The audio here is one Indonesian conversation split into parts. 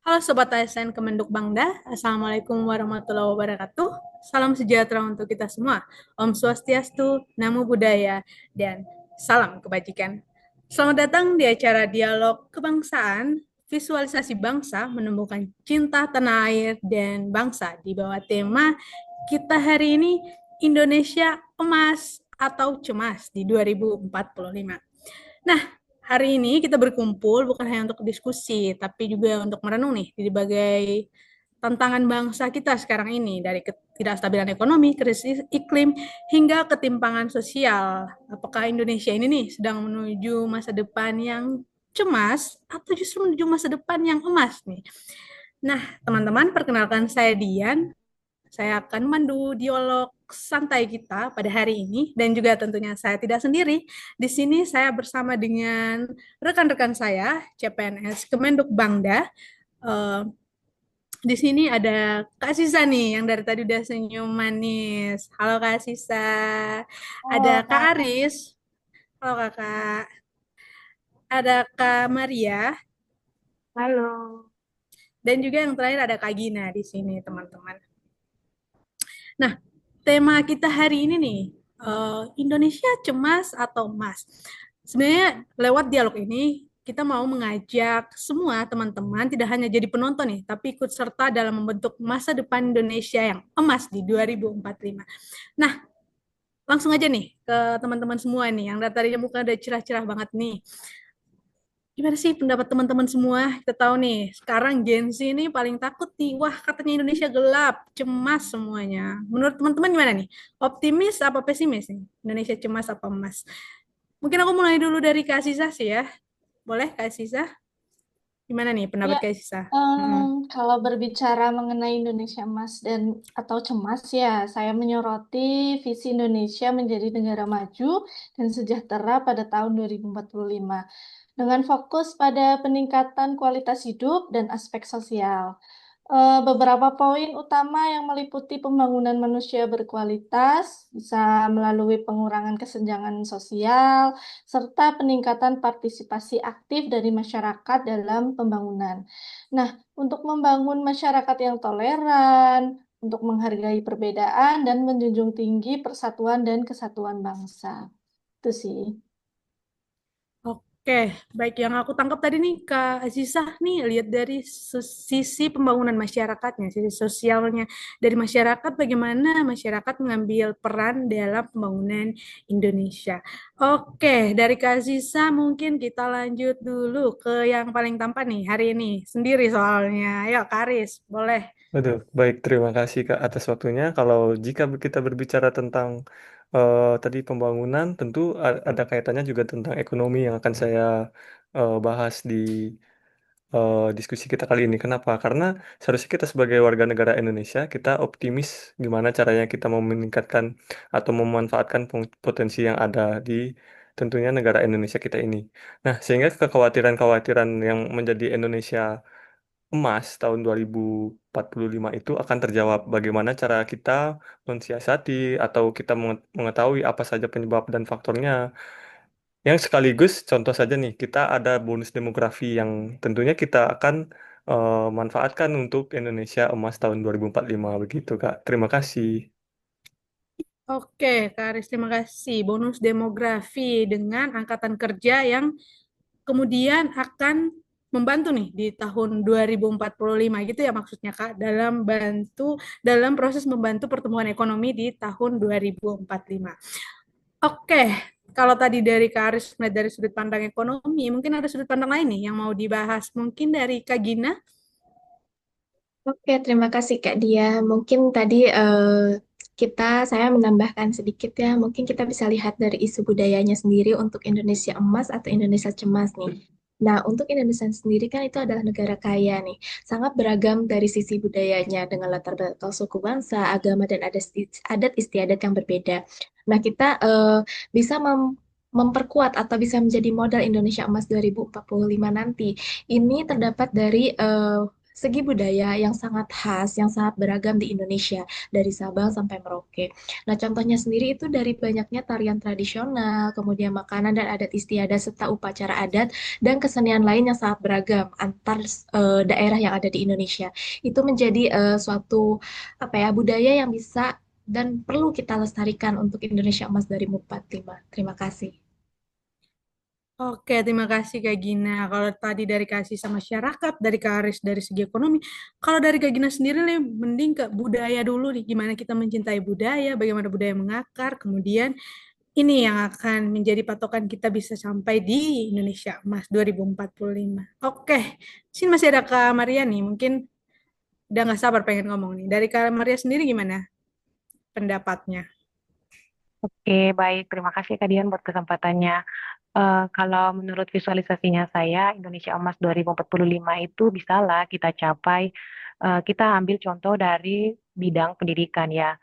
Halo Sobat ASN Kemenduk Bangda, Assalamualaikum warahmatullahi wabarakatuh. Salam sejahtera untuk kita semua. Om Swastiastu, Namo Buddhaya, dan salam kebajikan. Selamat datang di acara Dialog Kebangsaan, Visualisasi Bangsa Menumbuhkan Cinta Tanah Air dan Bangsa di bawah tema kita hari ini Indonesia Emas atau Cemas di 2045. Nah, hari ini kita berkumpul bukan hanya untuk diskusi, tapi juga untuk merenung nih di berbagai tantangan bangsa kita sekarang ini, dari ketidakstabilan ekonomi, krisis iklim, hingga ketimpangan sosial. Apakah Indonesia ini nih sedang menuju masa depan yang cemas atau justru menuju masa depan yang emas nih? Nah, teman-teman, perkenalkan saya Dian. Saya akan memandu dialog santai kita pada hari ini dan juga tentunya saya tidak sendiri. Di sini saya bersama dengan rekan-rekan saya CPNS Kemenduk Bangda. Eh, di sini ada Kak Sisa nih yang dari tadi udah senyum manis. Halo Kak Sisa. Ada Oh, Kak Kak. Aris. Halo Kakak. Ada Kak Maria Halo. dan juga yang terakhir ada Kak Gina di sini teman-teman. Nah, tema kita hari ini nih, Indonesia cemas atau emas. Sebenarnya lewat dialog ini kita mau mengajak semua teman-teman tidak hanya jadi penonton nih, tapi ikut serta dalam membentuk masa depan Indonesia yang emas di 2045. Nah, langsung aja nih ke teman-teman semua nih yang dari tadinya muka udah cerah-cerah banget nih. Gimana sih pendapat teman-teman semua? Kita tahu nih, sekarang Gen Z ini paling takut nih. Wah, katanya Indonesia gelap, cemas semuanya. Menurut teman-teman gimana nih? Optimis apa pesimis nih? Indonesia cemas apa emas? Mungkin aku mulai dulu dari Kak Sisa sih ya. Boleh Kak Sisa? Gimana nih pendapat Ya, Kak Sisa? em, Mm-mm. kalau berbicara mengenai Indonesia emas dan atau cemas ya, saya menyoroti visi Indonesia menjadi negara maju dan sejahtera pada tahun 2045 dengan fokus pada peningkatan kualitas hidup dan aspek sosial. Beberapa poin utama yang meliputi pembangunan manusia berkualitas, bisa melalui pengurangan kesenjangan sosial, serta peningkatan partisipasi aktif dari masyarakat dalam pembangunan. Nah, untuk membangun masyarakat yang toleran, untuk menghargai perbedaan, dan menjunjung tinggi persatuan dan kesatuan bangsa. Itu sih. Oke, baik yang aku tangkap tadi nih Kak Azizah nih lihat dari sisi pembangunan masyarakatnya, sisi sosialnya dari masyarakat, bagaimana masyarakat mengambil peran dalam pembangunan Indonesia. Oke, dari Kak Azizah mungkin kita lanjut dulu ke yang paling tampan nih hari ini sendiri soalnya. Ayo Kak Aris, boleh. Aduh, baik, terima kasih Kak atas waktunya. Kalau jika kita berbicara tentang tadi pembangunan, tentu ada kaitannya juga tentang ekonomi yang akan saya bahas di diskusi kita kali ini. Kenapa? Karena seharusnya kita sebagai warga negara Indonesia, kita optimis gimana caranya kita mau meningkatkan atau memanfaatkan potensi yang ada di tentunya negara Indonesia kita ini. Nah, sehingga kekhawatiran-kekhawatiran yang menjadi Indonesia emas tahun 2045 itu akan terjawab. Bagaimana cara kita mensiasati atau kita mengetahui apa saja penyebab dan faktornya. Yang sekaligus contoh saja nih, kita ada bonus demografi yang tentunya kita akan manfaatkan untuk Indonesia emas tahun 2045 begitu, Kak. Terima kasih. Oke, Kak Aris, terima kasih. Bonus demografi dengan angkatan kerja yang kemudian akan membantu nih di tahun 2045 gitu ya maksudnya Kak dalam proses membantu pertumbuhan ekonomi di tahun 2045. Oke, kalau tadi dari Kak Aris melihat dari sudut pandang ekonomi, mungkin ada sudut pandang lain nih yang mau dibahas. Mungkin dari Kak Gina. Oke, terima kasih Kak Dia. Mungkin tadi saya menambahkan sedikit ya. Mungkin kita bisa lihat dari isu budayanya sendiri untuk Indonesia emas atau Indonesia cemas nih. Nah, untuk Indonesia sendiri kan itu adalah negara kaya nih. Sangat beragam dari sisi budayanya dengan latar belakang suku bangsa, agama, dan adat istiadat yang berbeda. Nah, kita bisa memperkuat atau bisa menjadi modal Indonesia Emas 2045 nanti. Ini terdapat dari segi budaya yang sangat khas, yang sangat beragam di Indonesia, dari Sabang sampai Merauke. Nah, contohnya sendiri itu dari banyaknya tarian tradisional, kemudian makanan dan adat istiadat, serta upacara adat, dan kesenian lain yang sangat beragam antar daerah yang ada di Indonesia. Itu menjadi suatu apa ya budaya yang bisa dan perlu kita lestarikan untuk Indonesia Emas 2045. Terima kasih. Oke, terima kasih Kak Gina. Kalau tadi dari kasih sama masyarakat, dari Karis dari segi ekonomi, kalau dari Kak Gina sendiri nih, mending ke budaya dulu nih. Gimana kita mencintai budaya, bagaimana budaya mengakar, kemudian ini yang akan menjadi patokan kita bisa sampai di Indonesia Emas 2045. Oke, sini masih ada Kak Maria nih, mungkin udah nggak sabar pengen ngomong nih. Dari Kak Maria sendiri gimana pendapatnya? Oke, baik. Terima kasih Kak Dian buat kesempatannya. Kalau menurut visualisasinya saya, Indonesia Emas 2045 itu bisalah kita capai. Kita ambil contoh dari bidang pendidikan ya.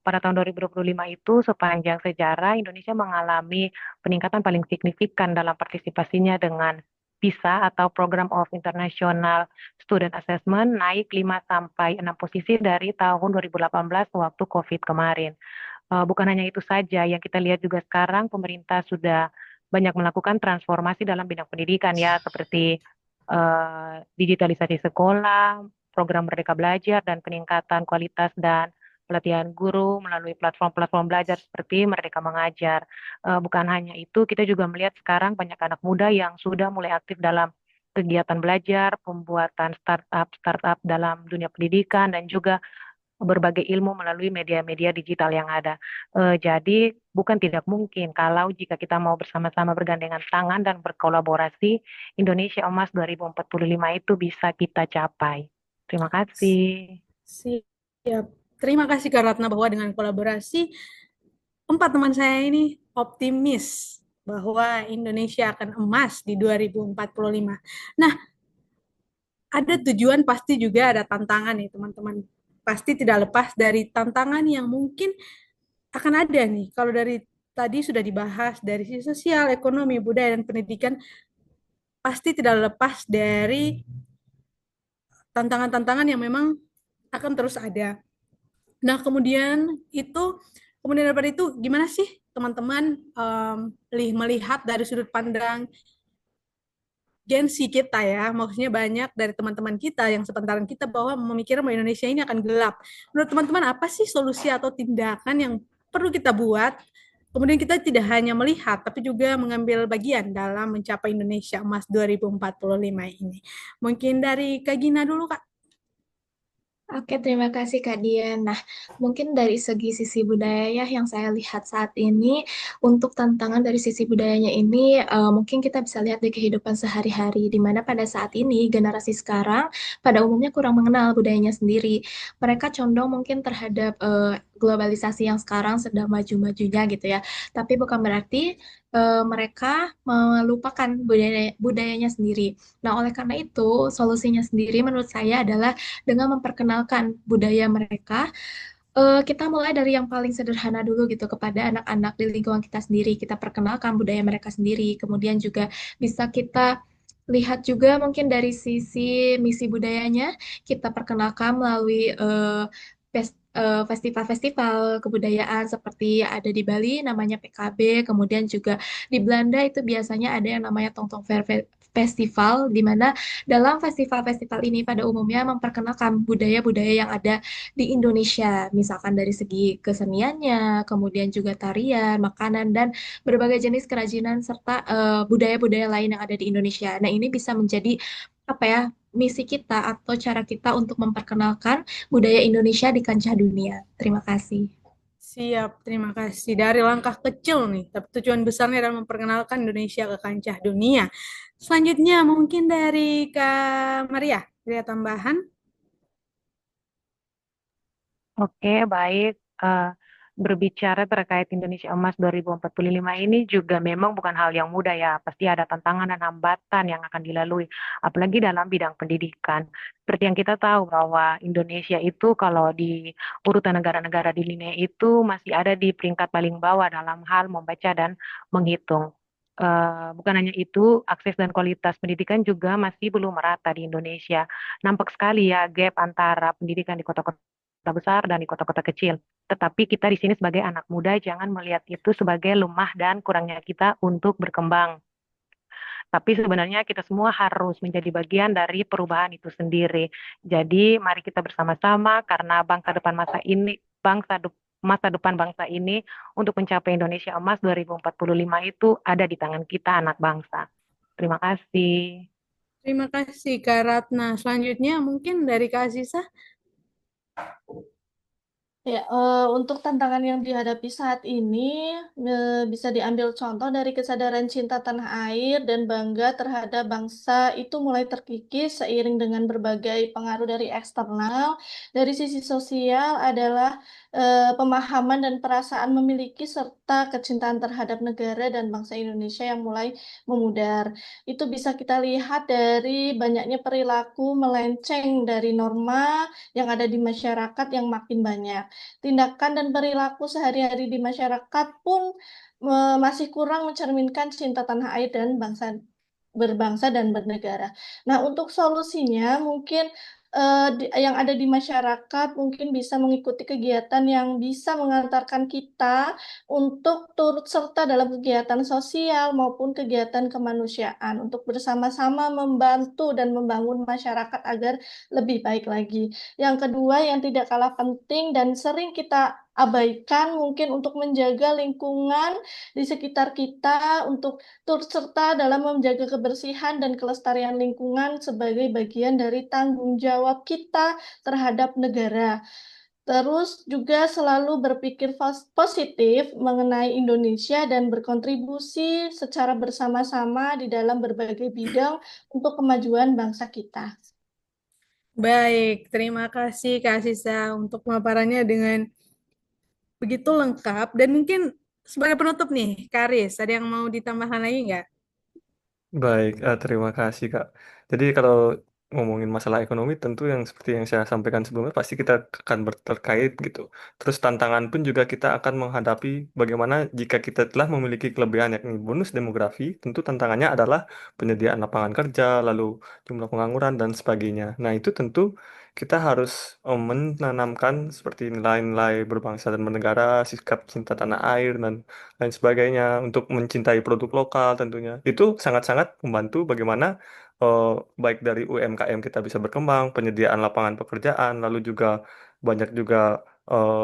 Pada tahun 2025 itu sepanjang sejarah Indonesia mengalami peningkatan paling signifikan dalam partisipasinya dengan PISA atau Program of International Student Assessment naik 5 sampai 6 posisi dari tahun 2018 waktu COVID kemarin. Bukan hanya itu saja, yang kita lihat juga sekarang pemerintah sudah banyak melakukan transformasi dalam bidang pendidikan ya, seperti digitalisasi sekolah, program Merdeka Belajar, dan peningkatan kualitas dan pelatihan guru melalui platform-platform belajar seperti Merdeka Mengajar. Bukan hanya itu, kita juga melihat sekarang banyak anak muda yang sudah mulai aktif dalam kegiatan belajar, pembuatan startup dalam dunia pendidikan, dan juga berbagai ilmu melalui media-media digital yang ada. Jadi bukan tidak mungkin kalau jika kita mau bersama-sama bergandengan tangan dan berkolaborasi, Indonesia Emas 2045 itu bisa kita capai. Terima kasih. Siap. Terima kasih Kak Ratna bahwa dengan kolaborasi empat teman saya ini optimis bahwa Indonesia akan emas di 2045. Nah, ada tujuan pasti juga ada tantangan nih teman-teman. Pasti tidak lepas dari tantangan yang mungkin akan ada nih. Kalau dari tadi sudah dibahas dari sisi sosial, ekonomi, budaya, dan pendidikan, pasti tidak lepas dari tantangan-tantangan yang memang akan terus ada. Nah, kemudian daripada itu gimana sih teman-teman melihat dari sudut pandang Gen Z kita ya, maksudnya banyak dari teman-teman kita yang sepantaran kita bahwa memikirkan bahwa Indonesia ini akan gelap. Menurut teman-teman apa sih solusi atau tindakan yang perlu kita buat? Kemudian kita tidak hanya melihat, tapi juga mengambil bagian dalam mencapai Indonesia Emas 2045 ini. Mungkin dari Kak Gina dulu, Kak. Oke, terima kasih Kak Dian. Nah, mungkin dari segi sisi budaya ya yang saya lihat saat ini, untuk tantangan dari sisi budayanya ini, mungkin kita bisa lihat di kehidupan sehari-hari, di mana pada saat ini generasi sekarang pada umumnya kurang mengenal budayanya sendiri. Mereka condong mungkin terhadap globalisasi yang sekarang sedang maju-majunya gitu ya. Tapi bukan berarti mereka melupakan budayanya sendiri. Nah, oleh karena itu, solusinya sendiri menurut saya adalah dengan memperkenalkan budaya mereka. Kita mulai dari yang paling sederhana dulu gitu kepada anak-anak di lingkungan kita sendiri. Kita perkenalkan budaya mereka sendiri. Kemudian juga bisa kita lihat juga mungkin dari sisi misi budayanya, kita perkenalkan melalui festival-festival kebudayaan seperti ada di Bali namanya PKB, kemudian juga di Belanda itu biasanya ada yang namanya Tongtong Fair Festival, di mana dalam festival-festival ini pada umumnya memperkenalkan budaya-budaya yang ada di Indonesia, misalkan dari segi keseniannya, kemudian juga tarian, makanan, dan berbagai jenis kerajinan serta budaya-budaya lain yang ada di Indonesia. Nah, ini bisa menjadi apa ya misi kita atau cara kita untuk memperkenalkan budaya Indonesia di kancah dunia. Terima kasih. Siap, terima kasih. Dari langkah kecil nih, tapi tujuan besarnya adalah memperkenalkan Indonesia ke kancah dunia. Selanjutnya mungkin dari Kak Maria, ada tambahan? Oke, baik. Berbicara terkait Indonesia Emas 2045 ini juga memang bukan hal yang mudah ya. Pasti ada tantangan dan hambatan yang akan dilalui, apalagi dalam bidang pendidikan. Seperti yang kita tahu bahwa Indonesia itu kalau di urutan negara-negara di dunia itu masih ada di peringkat paling bawah dalam hal membaca dan menghitung. Bukan hanya itu, akses dan kualitas pendidikan juga masih belum merata di Indonesia. Nampak sekali ya gap antara pendidikan di kota-kota besar dan di kota-kota kecil. Tetapi kita di sini sebagai anak muda jangan melihat itu sebagai lemah dan kurangnya kita untuk berkembang. Tapi sebenarnya kita semua harus menjadi bagian dari perubahan itu sendiri. Jadi mari kita bersama-sama karena masa depan bangsa ini untuk mencapai Indonesia Emas 2045 itu ada di tangan kita anak bangsa. Terima kasih. Terima kasih Kak Ratna. Selanjutnya mungkin dari Kak Aziza. Ya, untuk tantangan yang dihadapi saat ini bisa diambil contoh dari kesadaran cinta tanah air dan bangga terhadap bangsa itu mulai terkikis seiring dengan berbagai pengaruh dari eksternal. Dari sisi sosial adalah pemahaman dan perasaan memiliki serta kecintaan terhadap negara dan bangsa Indonesia yang mulai memudar. Itu bisa kita lihat dari banyaknya perilaku melenceng dari norma yang ada di masyarakat yang makin banyak. Tindakan dan perilaku sehari-hari di masyarakat pun masih kurang mencerminkan cinta tanah air dan berbangsa dan bernegara. Nah, untuk solusinya mungkin yang ada di masyarakat mungkin bisa mengikuti kegiatan yang bisa mengantarkan kita untuk turut serta dalam kegiatan sosial maupun kegiatan kemanusiaan untuk bersama-sama membantu dan membangun masyarakat agar lebih baik lagi. Yang kedua, yang tidak kalah penting dan sering kita abaikan mungkin untuk menjaga lingkungan di sekitar kita, untuk turut serta dalam menjaga kebersihan dan kelestarian lingkungan sebagai bagian dari tanggung jawab kita terhadap negara. Terus juga selalu berpikir positif mengenai Indonesia dan berkontribusi secara bersama-sama di dalam berbagai bidang untuk kemajuan bangsa kita. Baik, terima kasih Kak Aziza untuk pemaparannya dengan begitu lengkap. Dan mungkin sebagai penutup nih, Kak Aris, ada yang mau ditambahkan lagi nggak? Baik, terima kasih Kak. Jadi kalau ngomongin masalah ekonomi tentu yang seperti yang saya sampaikan sebelumnya pasti kita akan terkait gitu. Terus tantangan pun juga kita akan menghadapi bagaimana jika kita telah memiliki kelebihan yakni bonus demografi, tentu tantangannya adalah penyediaan lapangan kerja, lalu jumlah pengangguran dan sebagainya. Nah, itu tentu kita harus menanamkan seperti nilai-nilai berbangsa dan bernegara, sikap cinta tanah air dan lain sebagainya untuk mencintai produk lokal tentunya. Itu sangat-sangat membantu bagaimana eh, baik dari UMKM kita bisa berkembang, penyediaan lapangan pekerjaan, lalu juga banyak juga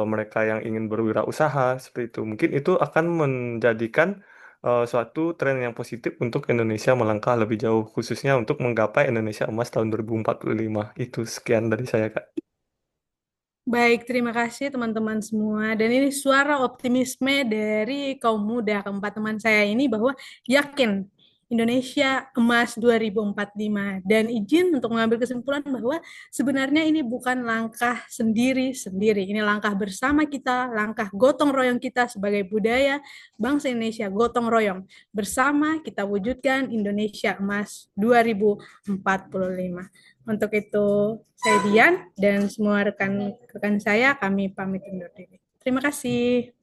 mereka yang ingin berwirausaha seperti itu. Mungkin itu akan menjadikan suatu tren yang positif untuk Indonesia melangkah lebih jauh, khususnya untuk menggapai Indonesia Emas tahun 2045. Itu sekian dari saya, Kak. Baik, terima kasih teman-teman semua. Dan ini suara optimisme dari kaum muda, keempat teman saya ini bahwa yakin Indonesia emas 2045. Dan izin untuk mengambil kesimpulan bahwa sebenarnya ini bukan langkah sendiri-sendiri. Ini langkah bersama kita, langkah gotong royong kita sebagai budaya bangsa Indonesia, gotong royong. Bersama kita wujudkan Indonesia emas 2045. Untuk itu, saya Dian dan semua rekan-rekan saya, kami pamit undur diri. Terima kasih.